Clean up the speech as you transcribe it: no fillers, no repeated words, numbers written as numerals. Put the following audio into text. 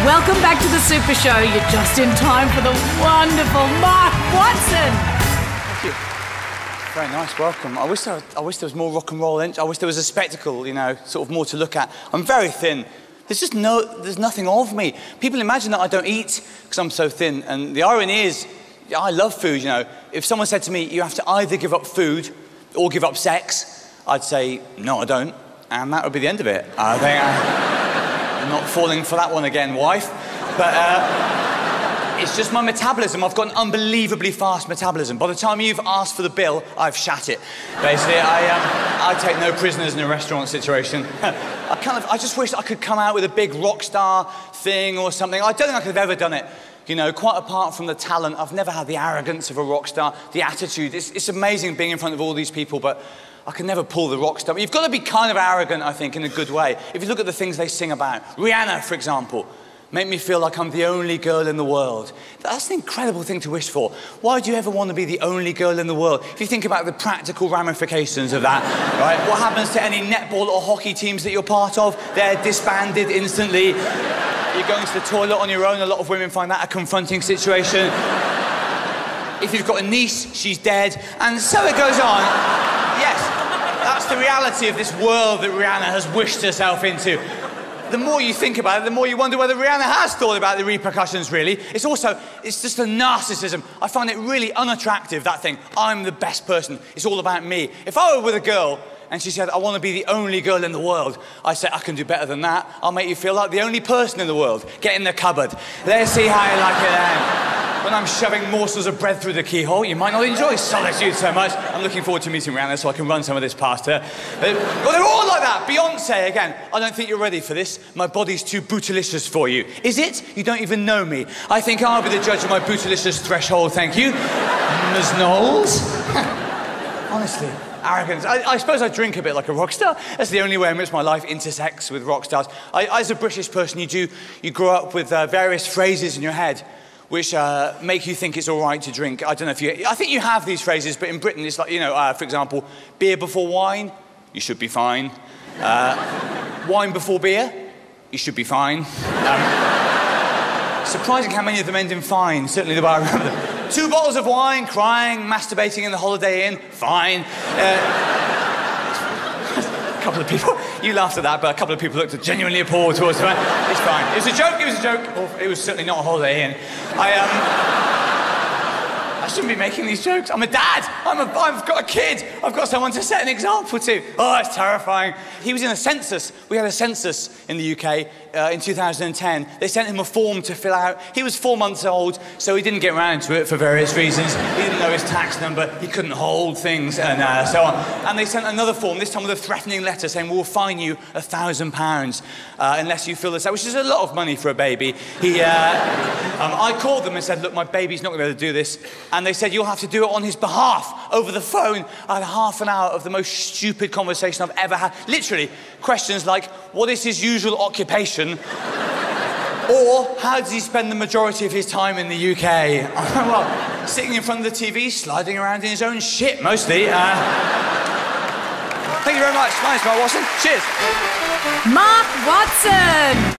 Welcome back to the Super Show. You're just in time for the wonderful Mark Watson. Thank you. Very nice, welcome. I wish there was more rock and roll in. I wish there was a spectacle, you know, sort of more to look at. I'm very thin. There's nothing of me. People imagine that I don't eat because I'm so thin. And the irony is, I love food, you know. If someone said to me, you have to either give up food or give up sex, I'd say, no, I don't. And that would be the end of it. I think I'm not falling for that one again, wife. But it's just my metabolism. I've got an unbelievably fast metabolism. By the time you've asked for the bill, I've shat it. Basically, I take no prisoners in a restaurant situation. I just wish I could come out with a big rock star thing or something. I don't think I could have ever done it. You know, quite apart from the talent, I've never had the arrogance of a rock star, the attitude. It's amazing being in front of all these people, but I can never pull the rock star. You've got to be kind of arrogant, I think, in a good way. If you look at the things they sing about. Rihanna, for example. Make me feel like I'm the only girl in the world. That's an incredible thing to wish for. Why do you ever want to be the only girl in the world? If you think about the practical ramifications of that, right? What happens to any netball or hockey teams that you're part of? They're disbanded instantly. You're going to the toilet on your own. A lot of women find that a confronting situation. If you've got a niece, she's dead. And so it goes on. Yes, that's the reality of this world that Rihanna has wished herself into. The more you think about it, the more you wonder whether Rihanna has thought about the repercussions, really. It's just a narcissism. I find it really unattractive, that thing. I'm the best person. It's all about me. If I were with a girl and she said, I want to be the only girl in the world, I'd say, I can do better than that. I'll make you feel like the only person in the world. Get in the cupboard. Let's see how you like it then. When I'm shoving morsels of bread through the keyhole, you might not enjoy solitude so much. I'm looking forward to meeting Rihanna so I can run some of this past her. Well, they're all like that. Beyonce, again. I don't think you're ready for this. My body's too bootylicious for you. Is it? You don't even know me. I think I'll be the judge of my bootylicious threshold, thank you. Ms. Knowles. Honestly. Arrogance. I suppose I drink a bit like a rock star. That's the only way in which my life intersects with rock stars. As a British person, you grow up with various phrases in your head which make you think it's all right to drink. I don't know if you... I think you have these phrases, but in Britain it's like, you know, for example, beer before wine, you should be fine. Wine before beer, you should be fine. Surprising how many of them end in fine, certainly the way I remember them. 2 bottles of wine, crying, masturbating in the Holiday Inn, fine. A couple of people, you laughed at that, but a couple of people looked genuinely appalled towards me. It's fine. It was a joke, it was a joke. Or it was certainly not a Holiday Inn. I shouldn't be making these jokes. I'm a dad. I've got a kid. I've got someone to set an example to. Oh, it's terrifying. He was in a census. We had a census in the UK in 2010. They sent him a form to fill out. He was 4 months old, so he didn't get around to it for various reasons. He didn't know his tax number. He couldn't hold things and so on. And they sent another form, this time with a threatening letter saying, we'll fine you £1,000 unless you fill this out, which is a lot of money for a baby. I called them and said, look, my baby's not going to be able to do this. And they said, you'll have to do it on his behalf, over the phone. I had half an hour of the most stupid conversation I've ever had. Literally, questions like, what is his usual occupation? Or, how does he spend the majority of his time in the UK? Well, sitting in front of the TV, sliding around in his own shit, mostly. Thank you very much. My name's Mark Watson. Cheers. Mark Watson!